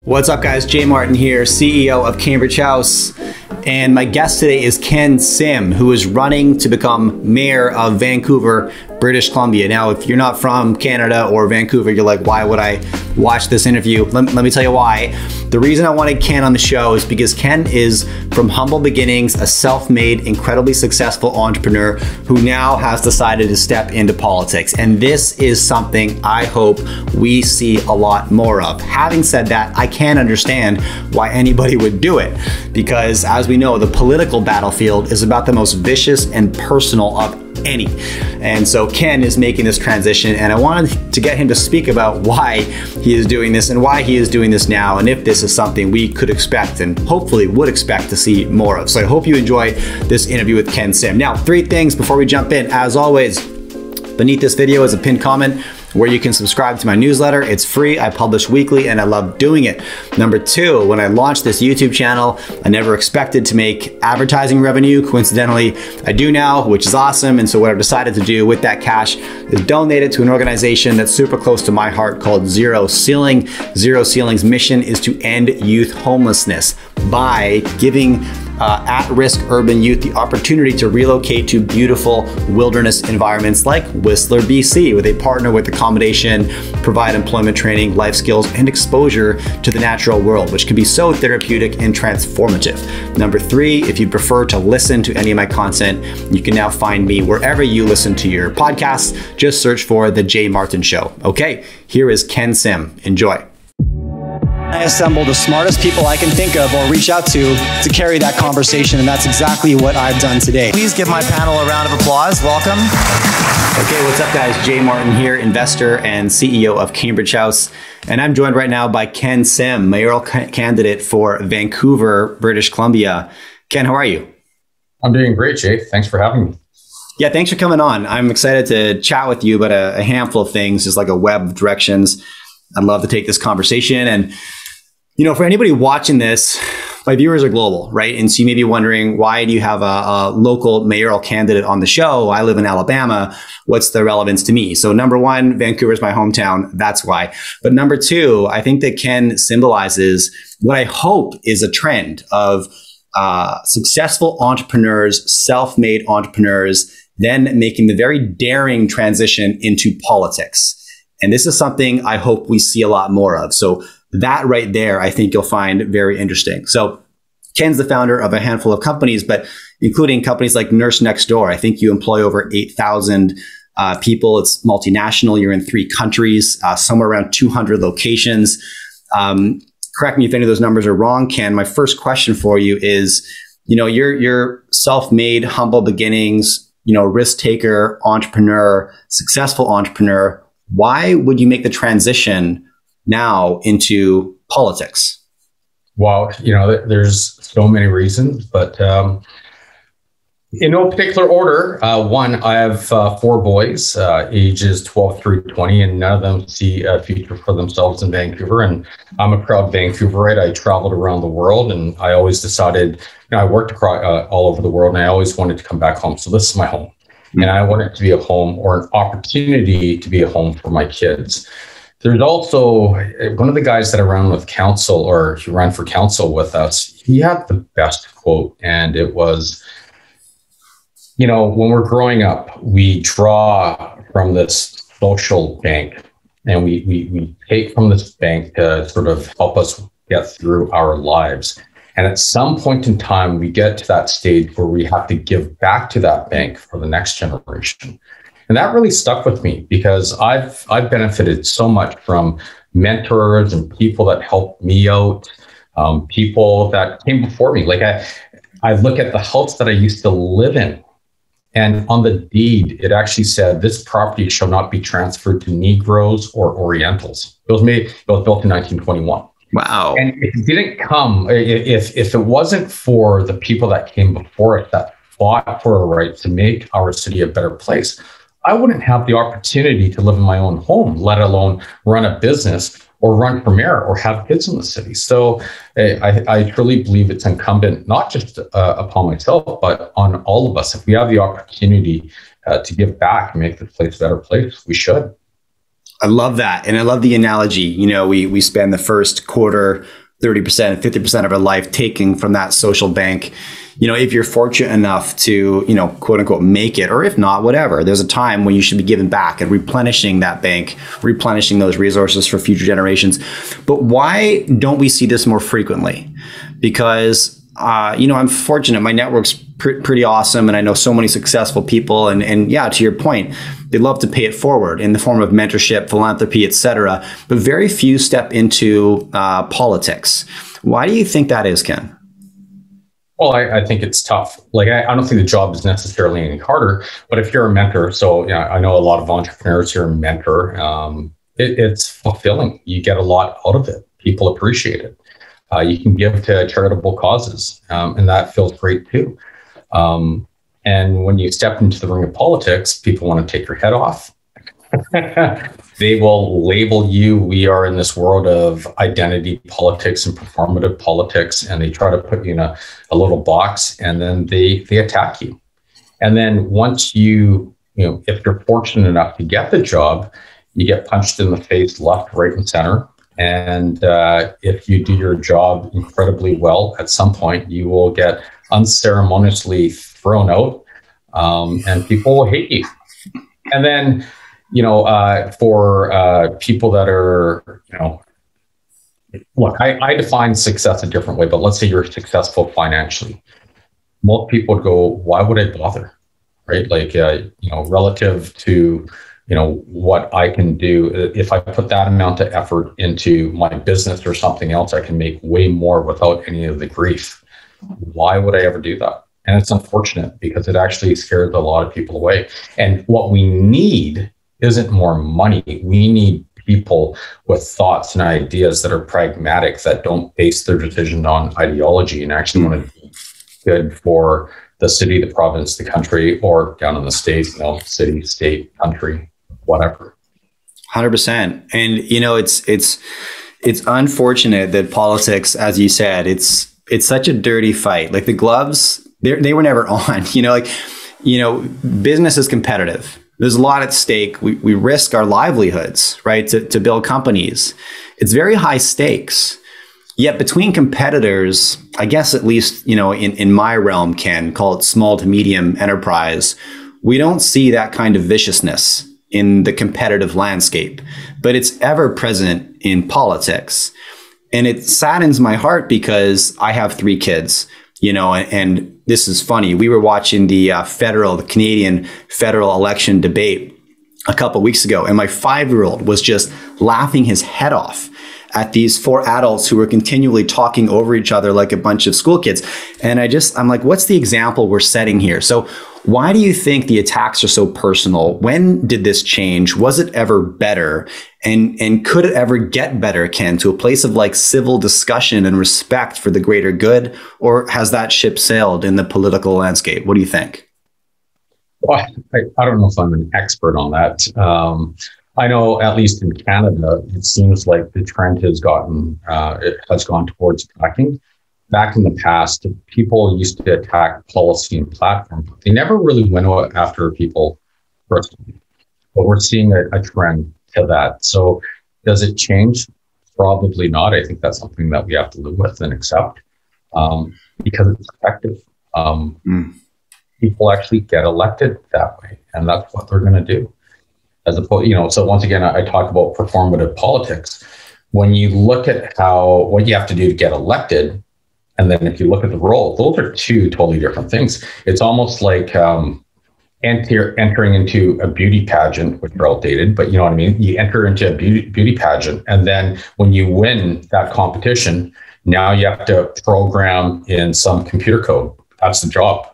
What's up guys, Jay Martin here, CEO of Cambridge House, and my guest today is Ken Sim, who is running to become mayor of Vancouver, British Columbia. Now, if you're not from Canada or Vancouver, you're like, why would I watch this interview? Let me tell you why. The reason I wanted Ken on the show is because Ken is from humble beginnings, a self-made, incredibly successful entrepreneur who now has decided to step into politics. And this is something I hope we see a lot more of. Having said that, I can't understand why anybody would do it, because as we know, the political battlefield is about the most vicious and personal of any. And so Ken is making this transition, and I wanted to get him to speak about why he is doing this and why he is doing this now, and if this is something we could expect and hopefully would expect to see more of. So I hope you enjoy this interview with Ken Sim. Now, 3 things before we jump in. As always, beneath this video is a pinned comment where you can subscribe to my newsletter. It's free, I publish weekly, and I love doing it. Number 2, when I launched this YouTube channel, I never expected to make advertising revenue. Coincidentally, I do now, which is awesome. And so what I've decided to do with that cash is donate it to an organization that's super close to my heart called Zero Ceiling. Zero Ceiling's mission is to end youth homelessness by giving at-risk urban youth the opportunity to relocate to beautiful wilderness environments like Whistler, BC, where they partner with accommodation, provide employment training, life skills, and exposure to the natural world, which can be so therapeutic and transformative. Number 3, if you prefer to listen to any of my content, you can now find me wherever you listen to your podcasts. Just search for The Jay Martin Show. Okay, here is Ken Sim. Enjoy. I assemble the smartest people I can think of or reach out to carry that conversation, and that's exactly what I've done today. Please give my panel a round of applause. Welcome. Okay, what's up guys? Jay Martin here, investor and CEO of Cambridge House, and I'm joined right now by Ken Sim, mayoral candidate for Vancouver, British Columbia. Ken, how are you? I'm doing great, Jay. Thanks for having me. Yeah, thanks for coming on. I'm excited to chat with you about a handful of things, just like a web of directions. I'd love to take this conversation. And, you know, for anybody watching this, my viewers are global, right? And so you may be wondering, why do you have a local mayoral candidate on the show? I live in Alabama. What's the relevance to me? So number 1, Vancouver is my hometown. That's why. But number 2, I think that Ken symbolizes what I hope is a trend of successful entrepreneurs, self-made entrepreneurs, then making the very daring transition into politics. And this is something I hope we see a lot more of. So that right there, I think you'll find very interesting. So Ken's the founder of a handful of companies, but including companies like Nurse Next Door. I think you employ over 8,000 people. It's multinational. You're in 3 countries, somewhere around 200 locations. Correct me if any of those numbers are wrong, Ken. My first question for you is, you know, you're self-made, humble beginnings, you know, risk taker, entrepreneur, successful entrepreneur. Why would you make the transition now into politics? Well, you know, there's so many reasons, but in no particular order. 1, I have 4 boys, ages 12 through 20, and none of them see a future for themselves in Vancouver. And I'm a proud Vancouverite. I traveled around the world, and I always decided, you know, I worked across, all over the world, and I always wanted to come back home. So this is my home. And I want it to be a home, or an opportunity to be a home for my kids. There's also one of the guys that I ran with council, or he ran for council with us. He had the best quote, and it was, you know, when we're growing up, we draw from this social bank, and we take from this bank to sort of help us get through our lives. And at some point in time, we get to that stage where we have to give back to that bank for the next generation. And that really stuck with me, because I've benefited so much from mentors and people that helped me out, people that came before me. Like I look at the house that I used to live in, and on the deed, it actually said, "This property shall not be transferred to Negroes or Orientals." It was built in 1921. Wow. And it didn't come, if it wasn't for the people that came before it that fought for a right to make our city a better place, I wouldn't have the opportunity to live in my own home, let alone run a business or run for mayor or have kids in the city. So I truly believe it's incumbent, not just upon myself, but on all of us. If we have the opportunity to give back and make this place a better place, we should. I love that. And I love the analogy. You know, we spend the first quarter, 30%, 50% of our life taking from that social bank. You know, if you're fortunate enough to, you know, quote unquote, make it, or if not, whatever, there's a time when you should be giving back and replenishing that bank, replenishing those resources for future generations. But why don't we see this more frequently? Because, you know, I'm fortunate. My network's pretty awesome. And I know so many successful people. And yeah, to your point, they love to pay it forward in the form of mentorship, philanthropy, etc. But very few step into politics. Why do you think that is, Ken? Well, I think it's tough. Like, I don't think the job is necessarily any harder, but if you're a mentor, so you know, I know a lot of entrepreneurs who are a mentor, it's fulfilling. You get a lot out of it. People appreciate it. You can give to charitable causes, and that feels great too. And when you step into the ring of politics, people want to take your head off. They will label you. We are in this world of identity politics and performative politics, and they try to put you in a little box, and then they attack you. And then once you know, if you're fortunate enough to get the job, you get punched in the face, left, right, and center. And if you do your job incredibly well, at some point you will get unceremoniously thrown out, and people will hate you. And then, you know, for people that are, you know, look, I define success a different way, but let's say you're successful financially. Most people would go, why would I bother? Right? Like, you know, relative to, you know, what I can do, if I put that amount of effort into my business or something else, I can make way more without any of the grief. Why would I ever do that? And it's unfortunate because it actually scares a lot of people away. And what we need isn't more money. We need people with thoughts and ideas that are pragmatic, that don't base their decision on ideology and actually want to be good for the city, the province, the country, or down in the States, you know, city, state, country, whatever. 100%. And, you know, it's unfortunate that politics, as you said, it's such a dirty fight. Like the gloves, they were never on, you know, like, you know, business is competitive. There's a lot at stake. We risk our livelihoods, right, to build companies. It's very high stakes. Yet between competitors, I guess at least, you know, in my realm, Ken, call it small to medium enterprise, we don't see that kind of viciousness in the competitive landscape, but it's ever present in politics. And it saddens my heart because I have 3 kids, you know, and this is funny. We were watching the Canadian federal election debate a couple of weeks ago, and my 5-year-old was just laughing his head off at these 4 adults who were continually talking over each other like a bunch of school kids. And I'm like, what's the example we're setting here? So why do you think the attacks are so personal? When did this change? Was it ever better? And could it ever get better, Ken, to a place of like civil discussion and respect for the greater good? Or has that ship sailed in the political landscape? What do you think? Well, I don't know if I'm an expert on that. I know, at least in Canada, it seems like the trend has gone towards attacking. Back in the past, people used to attack policy and platform, but they never really went after people personally. But we're seeing a trend to that. So does it change? Probably not. I think that's something that we have to live with and accept, because it's effective. People actually get elected that way, and that's what they're going to do. As opposed, you know, so once again, I talk about performative politics. When you look at what you have to do to get elected, and then if you look at the role, those are 2 totally different things. It's almost like entering into a beauty pageant, which are outdated, but you know what I mean? You enter into a beauty pageant, and then when you win that competition, now you have to program in some computer code. That's the job,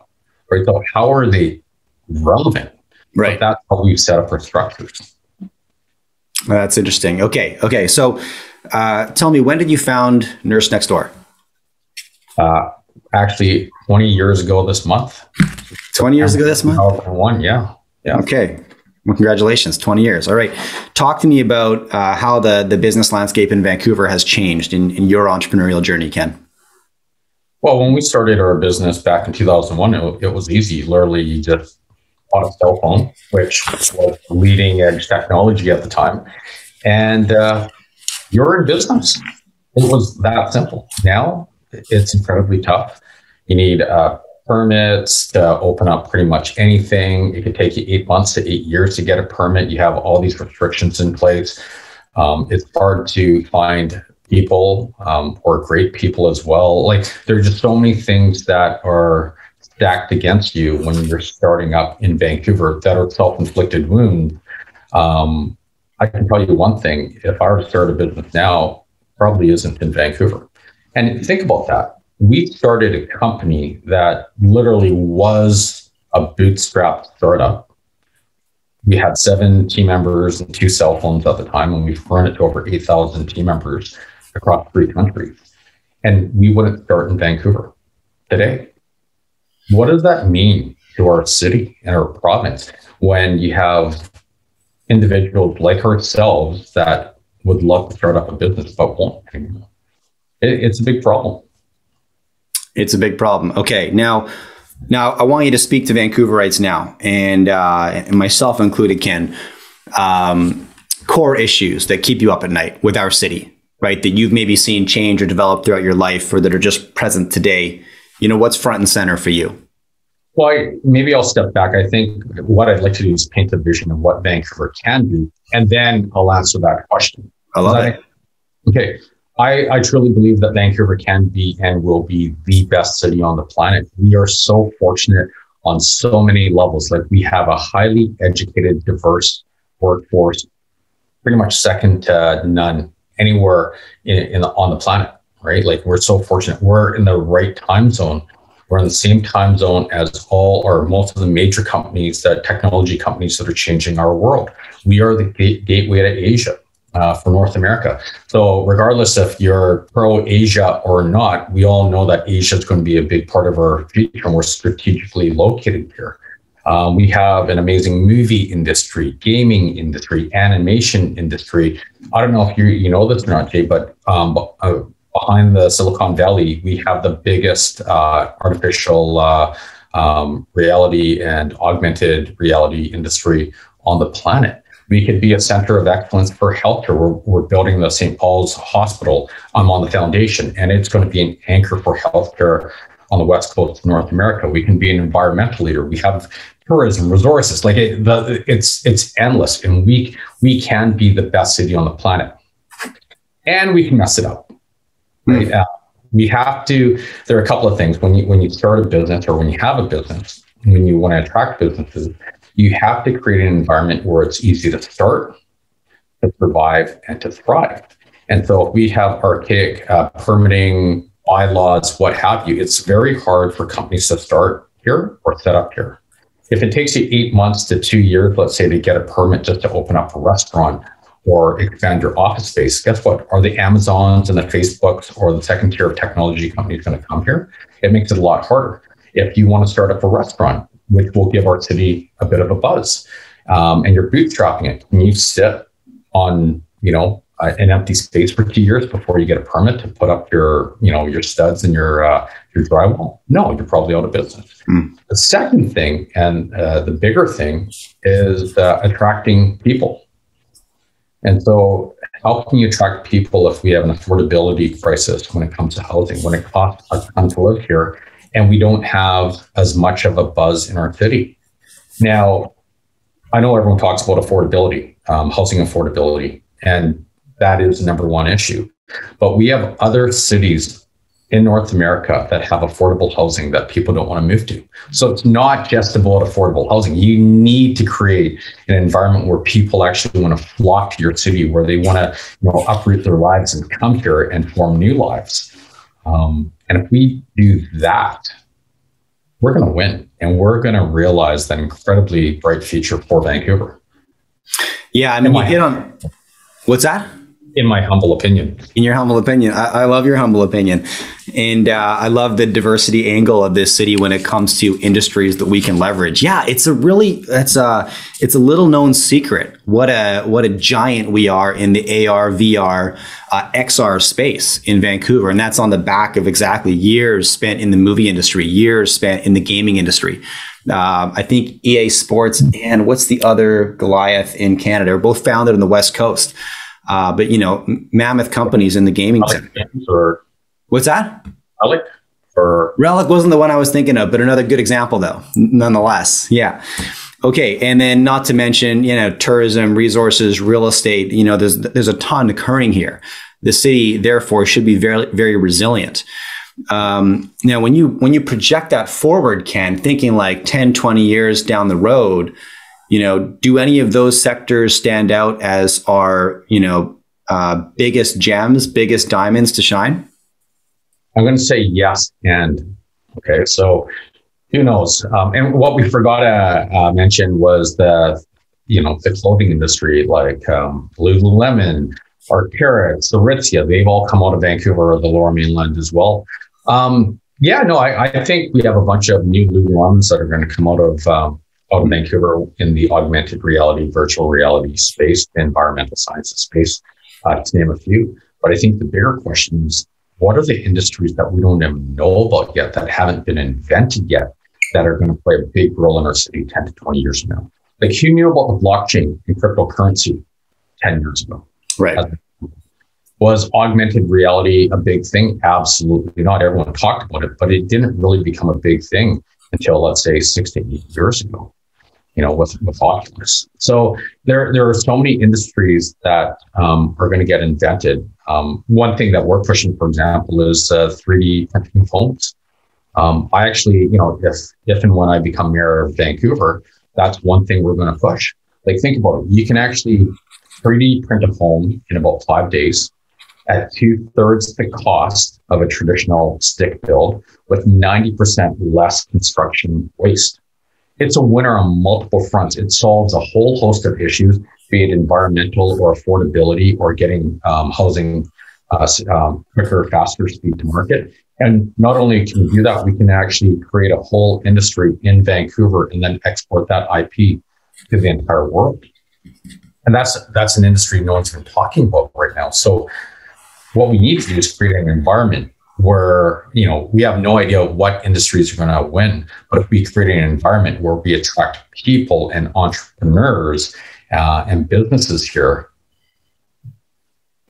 right? So how are they relevant? Right. But that's how we've set up our structures. That's interesting. Okay. So tell me, when did you found Nurse Next Door? Actually, 20 years ago this month. 20 years ago this month? 2001, yeah. Okay. Well, congratulations, 20 years. All right. Talk to me about how the business landscape in Vancouver has changed in your entrepreneurial journey, Ken. Well, when we started our business back in 2001, it was easy. Literally, you just on a cell phone, which was leading edge technology at the time, and you're in business. It was that simple. Now it's incredibly tough. You need permits to open up pretty much anything. It could take you 8 months to 8 years to get a permit. You have all these restrictions in place. It's hard to find people or great people as well. Like, there's just so many things that are stacked against you when you're starting up in Vancouver that are self-inflicted wounds. I can tell you one thing: if I were to start a business now, probably isn't in Vancouver. And think about that. We started a company that literally was a bootstrap startup. We had 7 team members and 2 cell phones at the time, and we've grown it to over 8,000 team members across 3 countries. And we wouldn't start in Vancouver today. What does that mean to our city and our province when you have individuals like ourselves that would love to start up a business but won't anymore? It's a big problem. It's a big problem. Okay, now I want you to speak to Vancouverites now, and myself included, Ken. Core issues that keep you up at night with our city, right? That you've maybe seen change or develop throughout your life, or that are just present today. You know, what's front and center for you? Well, maybe I'll step back. I think what I'd like to do is paint a vision of what Vancouver can do, and then I'll answer that question. I love it. Okay. I truly believe that Vancouver can be and will be the best city on the planet. We are so fortunate on so many levels. Like, we have a highly educated, diverse workforce, pretty much second to none anywhere on the planet, right? Like, we're so fortunate. We're in the right time zone. We're in the same time zone as all or most of the major companies, the technology companies that are changing our world. We are the gateway to Asia. For North America. So regardless if you're pro-Asia or not, we all know that Asia is going to be a big part of our future, and we're strategically located here. We have an amazing movie industry, gaming industry, animation industry. I don't know if you know this or not, Jay, but behind the Silicon Valley, we have the biggest artificial reality and augmented reality industry on the planet. We could be a center of excellence for healthcare. We're building the St. Paul's Hospital. I'm on the foundation, and it's going to be an anchor for healthcare on the West Coast of North America. We can be an environmental leader. We have tourism, resources. Like, it's endless, and we can be the best city on the planet, and we can mess it up. Right? We have to. There are a couple of things when you start a business, or when you have a business, when you want to attract businesses. You have to create an environment where it's easy to start, to survive, and to thrive. And so if we have archaic permitting, bylaws, what have you, it's very hard for companies to start here or set up here. If it takes you 8 months to 2 years, let's say, to get a permit just to open up a restaurant or expand your office space, guess what? Are the Amazons and the Facebooks or the second tier of technology companies going to come here? It makes it a lot harder. If you want to start up a restaurant, which will give our city a bit of a buzz, and you're bootstrapping it, can you sit on, an empty space for 2 years before you get a permit to put up your studs and your drywall? No, you're probably out of business. The second thing, and the bigger thing, is attracting people. And so how can you attract people if we have an affordability crisis when it comes to housing, when it costs a ton to live here, and we don't have as much of a buzz in our city? Now, I know everyone talks about affordability, housing affordability, and that is the number one issue. But we have other cities in North America that have affordable housing that people don't want to move to. So it's not just about affordable housing. You need to create an environment where people actually want to flock to your city, where they want to uproot their lives and come here and form new lives. And if we do that, we're going to win, and we're going to realize that incredibly bright future for Vancouver. Yeah, I mean, you hit on... What's that? In my humble opinion. In your humble opinion. I love your humble opinion. And I love the diversity angle of this city when it comes to industries that we can leverage. Yeah, it's a little known secret what a giant we are in the AR, VR, XR space in Vancouver. And that's on the back of exactly years spent in the movie industry, years spent in the gaming industry. I think EA Sports and what's the other Goliath in Canada are both founded on the West Coast. But, you know, mammoth companies in the gaming sector. What's that? Relic wasn't the one I was thinking of, but another good example, though, nonetheless. Yeah. Okay. And then not to mention, you know, tourism, resources, real estate, you know, there's a ton occurring here. The city, therefore, should be very, very resilient. Now, when you project that forward, Ken, thinking like 10, 20 years down the road, you know, do any of those sectors stand out as our, you know, biggest gems, biggest diamonds to shine? I'm going to say yes. And okay, so who knows? And what we forgot to mention was the clothing industry, like Lululemon, Arc'teryx, Aritzia. They've all come out of Vancouver or the Lower Mainland as well. I think we have a bunch of new Lululemons that are going to come out of Vancouver in the augmented reality, virtual reality space, environmental sciences space, to name a few. But I think the bigger question is, what are the industries that we don't even know about yet, that haven't been invented yet, that are going to play a big role in our city 10 to 20 years from now? Like, who knew about the blockchain and cryptocurrency 10 years ago? Right. Was augmented reality a big thing? Absolutely not. Everyone talked about it, but it didn't really become a big thing until, let's say, 6 to 8 years ago, you know, with Oculus. So there are so many industries that are going to get invented. One thing that we're pushing, for example, is 3D printing homes. I actually, you know, if and when I become mayor of Vancouver, that's one thing we're going to push. Like, think about it. You can actually 3D print a home in about 5 days at 2/3 the cost of a traditional stick build, with 90% less construction waste. It's a winner on multiple fronts. It solves a whole host of issues, be it environmental or affordability or getting housing quicker, faster speed to market. And not only can we do that, we can actually create a whole industry in Vancouver and then export that IP to the entire world. And that's an industry no one's been talking about right now. So what we need to do is create an environment where, you know, we have no idea what industries are going to win, but if we create an environment where we attract people and entrepreneurs and businesses here,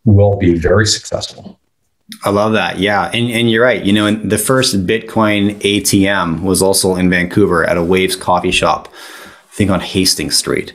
we'll be very successful. I love that. Yeah. And you're right. You know, the first Bitcoin ATM was also in Vancouver at a Waves coffee shop, I think on Hastings Street.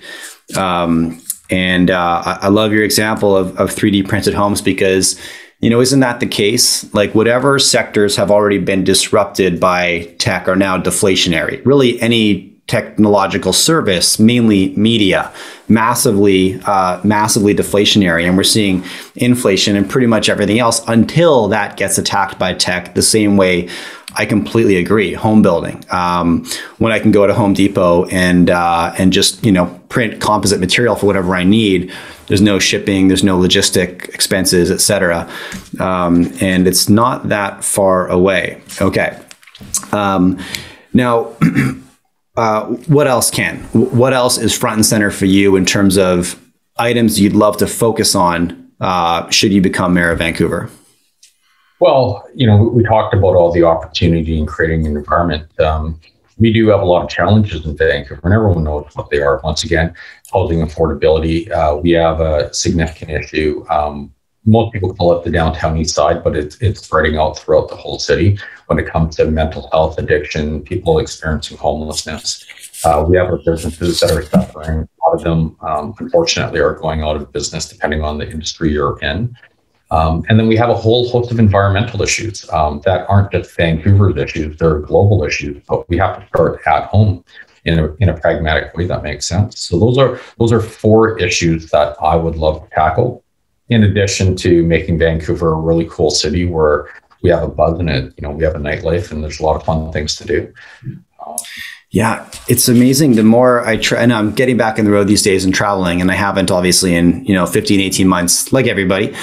I love your example of 3D printed homes because, you know, isn't that the case? Like, whatever sectors have already been disrupted by tech are now deflationary. Really, any technological service, mainly media, massively deflationary. And we're seeing inflation in pretty much everything else until that gets attacked by tech. The same way, I completely agree. Home building. When I can go to Home Depot and just, you know, print composite material for whatever I need, there's no shipping, there's no logistic expenses, etc. And it's not that far away. Okay. Now, what else, Ken? What else is front and center for you in terms of items you'd love to focus on should you become mayor of Vancouver? Well, you know, we talked about all the opportunity in creating an environment. We do have a lot of challenges in Vancouver, and everyone knows what they are. Once again, housing affordability. We have a significant issue. Most people call it the downtown east side, but it's spreading out throughout the whole city when it comes to mental health, addiction, people experiencing homelessness. We have our businesses that are suffering. A lot of them, unfortunately, are going out of business depending on the industry you're in. And then we have a whole host of environmental issues that aren't just Vancouver's issues, they're global issues, but we have to start at home in a pragmatic way that makes sense. So those are 4 issues that I would love to tackle, in addition to making Vancouver a really cool city where we have a buzz in it. You know, we have a nightlife and there's a lot of fun things to do. Yeah, it's amazing. The more I try, and I'm getting back in the road these days and traveling, and I haven't obviously in, 15, 18 months, like everybody.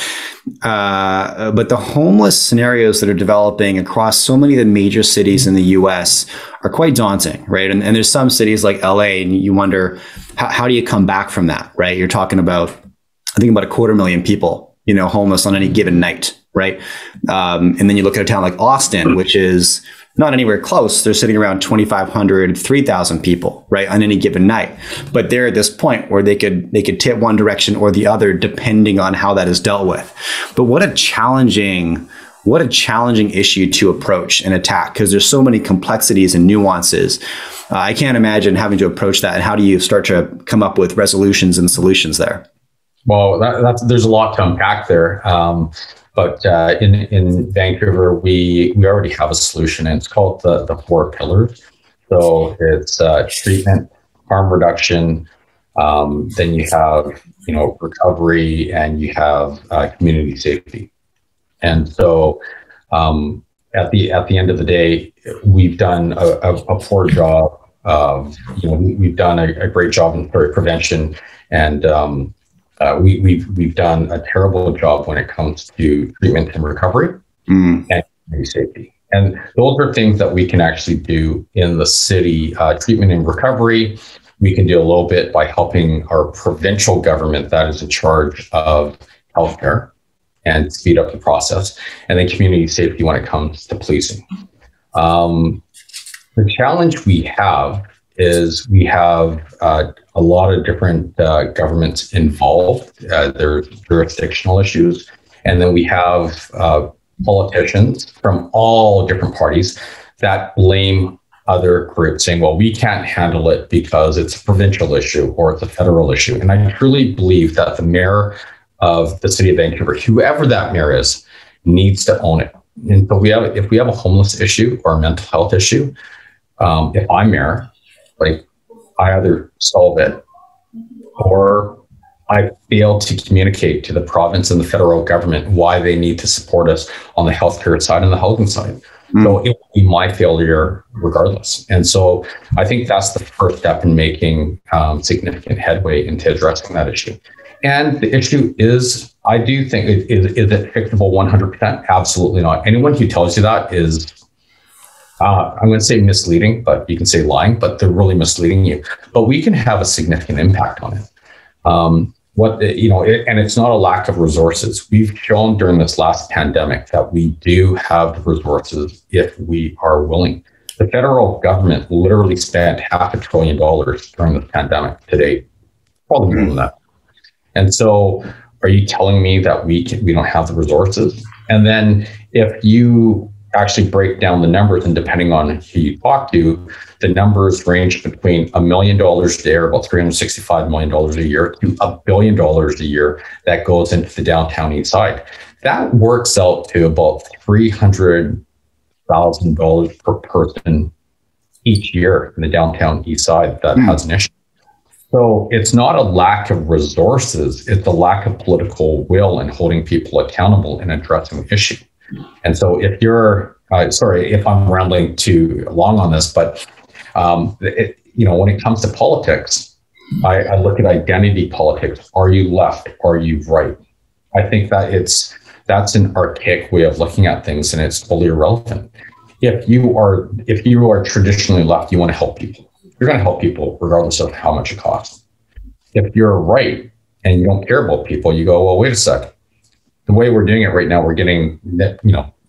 But the homeless scenarios that are developing across so many of the major cities in the US are quite daunting, right? And there's some cities like LA, and you wonder, how do you come back from that, right? You're talking about, I think about 250,000 people, homeless on any given night, right? And then you look at a town like Austin, which is not anywhere close. They're sitting around 2,500, 3,000 people, right, on any given night. But they're at this point where they could tip one direction or the other, depending on how that is dealt with. But what a challenging issue to approach and attack, because there's so many complexities and nuances. I can't imagine having to approach that. And how do you start to come up with resolutions and solutions there? Well, there's a lot to unpack there. But in Vancouver, we already have a solution, and it's called the 4 pillars. So it's treatment, harm reduction, then you have recovery, and you have community safety. And so at the end of the day, we've done a poor job of we've done a great job in prevention, and we've done a terrible job when it comes to treatment and recovery and community safety. And those are things that we can actually do in the city. Treatment and recovery, we can do a little bit by helping our provincial government that is in charge of healthcare and speed up the process. And then community safety when it comes to policing. The challenge we have is we have a lot of different governments involved. There's jurisdictional issues. And then we have politicians from all different parties that blame other groups, saying, well, we can't handle it because it's a provincial issue or it's a federal issue. And I truly believe that the mayor of the city of Vancouver, whoever that mayor is, needs to own it. And so if we have a homeless issue or a mental health issue, if I'm mayor, like, I either solve it or I fail to communicate to the province and the federal government why they need to support us on the healthcare side and the housing side. So it will be my failure regardless. And so I think that's the first step in making significant headway into addressing that issue. And the issue is, I do think, is it fixable 100%? Absolutely not. Anyone who tells you that is, I'm going to say misleading, but you can say lying, but they're really misleading you. But we can have a significant impact on it. And it's not a lack of resources. We've shown during this last pandemic that we do have the resources if we are willing. The federal government literally spent $500 billion during this pandemic to date, probably more than that. And so, are you telling me that we don't have the resources? And then, if you actually break down the numbers, and depending on who you talk to, the numbers range between $1 million a year, about $365 million a year, to $1 billion a year that goes into the downtown east side. That works out to about $300,000 per person each year in the downtown east side that has an issue. So it's not a lack of resources, it's a lack of political will and holding people accountable and addressing the issue. And so if you're, sorry if I'm rambling too long on this, but when it comes to politics, I look at identity politics. Are you left? Are you right? I think that that's an archaic way of looking at things, and it's fully irrelevant. If you are traditionally left, you want to help people. You're going to help people regardless of how much it costs. If you're right and you don't care about people, you go, well, wait a sec. The way we're doing it right now, we're getting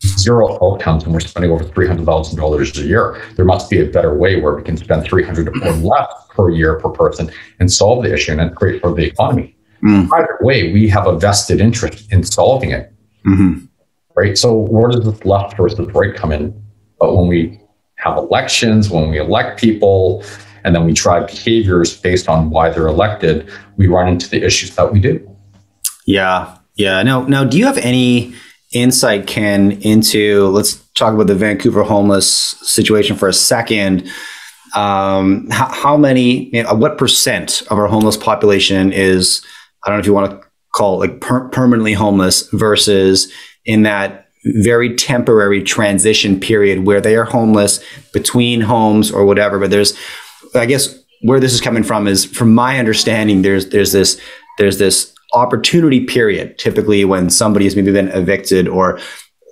zero outcomes, and we're spending over $300,000 a year. There must be a better way where we can spend $300 or less per year per person and solve the issue, and it's great for the economy. Either way, we have a vested interest in solving it. Right? So where does this left versus right come in? But when we have elections, when we elect people, and then we try behaviors based on why they're elected, we run into the issues that we do. Yeah. Now, do you have any insight, Ken, into, let's talk about the Vancouver homeless situation for a second. How many, what percent of our homeless population is, I don't know if you want to call it like permanently homeless versus in that very temporary transition period where they are homeless between homes or whatever. But there's, I guess, where this is coming from is, from my understanding, there's this opportunity period, typically when somebody has maybe been evicted or,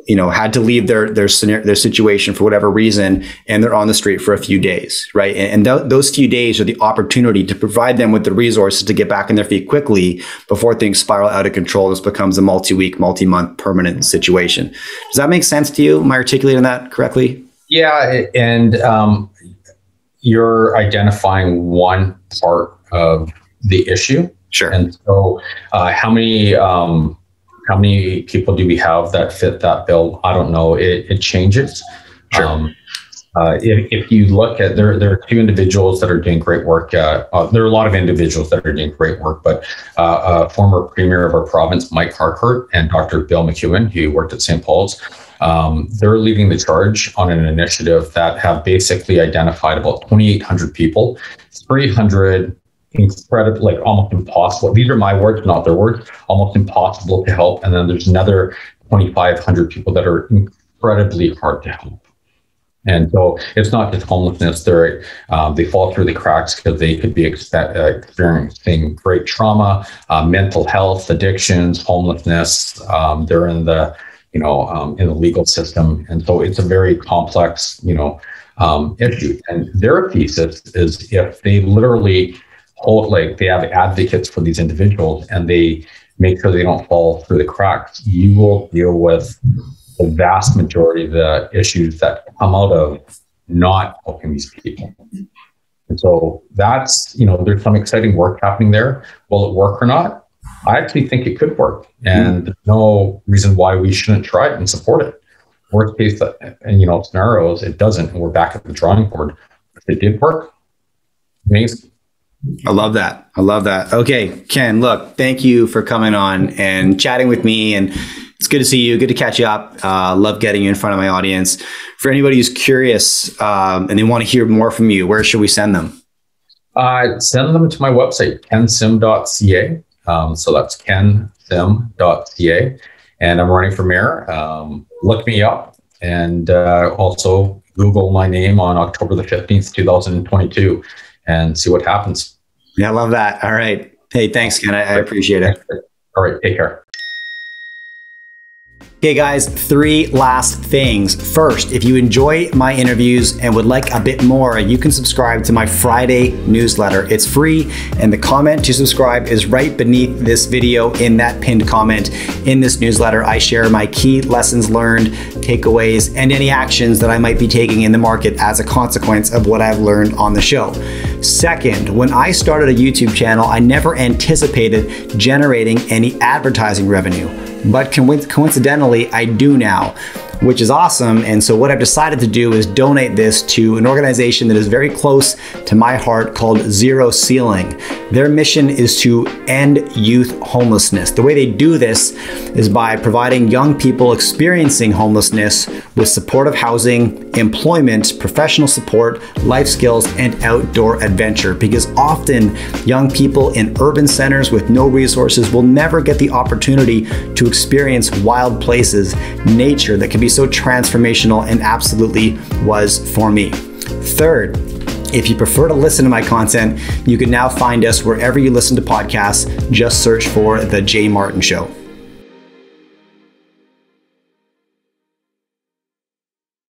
you know, had to leave their situation for whatever reason, and they're on the street for a few days, right? And those few days are the opportunity to provide them with the resources to get back on their feet quickly before things spiral out of control. This becomes a multi-week, multi-month permanent situation. Does that make sense to you? Am I articulating that correctly? Yeah, and you're identifying one part of the issue. Sure. And so how many people do we have that fit that bill? I don't know. It changes. Sure. If you look at, there are two individuals that are doing great work. There are a lot of individuals that are doing great work, but former premier of our province, Mike Harcourt, and Dr. Bill McEwen, who worked at St. Paul's, they're leading the charge on an initiative that have basically identified about 2,800 people, 300 incredible, like almost impossible. These are my words, not their words. Almost impossible to help. And then there's another 2,500 people that are incredibly hard to help. And so it's not just homelessness. They fall through the cracks because they could be experiencing great trauma, mental health, addictions, homelessness. They're in the, in the legal system. And so it's a very complex, issue. And their thesis is, if they literally they have advocates for these individuals and they make sure they don't fall through the cracks, you will deal with the vast majority of the issues that come out of not helping these people. And so that's, there's some exciting work happening there. Will it work or not? I actually think it could work, and there's no reason why we shouldn't try it and support it. Worst case, scenarios, it doesn't, and we're back at the drawing board. If it did work, amazing. I love that. Okay, Ken, look, thank you for coming on and chatting with me. And it's good to see you. Good to catch you up. Love getting you in front of my audience. For anybody who's curious and they want to hear more from you, where should we send them? Send them to my website, kensim.ca. So that's kensim.ca. And I'm running for mayor. Look me up, and also Google my name on October the 15th, 2022, and see what happens. Yeah, I love that. All right. Hey, thanks, Ken. I appreciate it. All right. Take care. Okay, guys, 3 last things. First, if you enjoy my interviews and would like a bit more, you can subscribe to my Friday newsletter. It's free, and the comment to subscribe is right beneath this video in that pinned comment. In this newsletter, I share my key lessons learned, takeaways, and any actions that I might be taking in the market as a consequence of what I've learned on the show. Second, when I started a YouTube channel, I never anticipated generating any advertising revenue. But coincidentally, I do now, which is awesome. And so what I've decided to do is donate this to an organization that is very close to my heart called Zero Ceiling. Their mission is to end youth homelessness. The way they do this is by providing young people experiencing homelessness with supportive housing, employment, professional support, life skills, and outdoor adventure. Because often young people in urban centers with no resources will never get the opportunity to experience wild places, nature that can be so transformational, and absolutely was for me. Third, if you prefer to listen to my content, you can now find us wherever you listen to podcasts. Just search for The Jay Martin Show.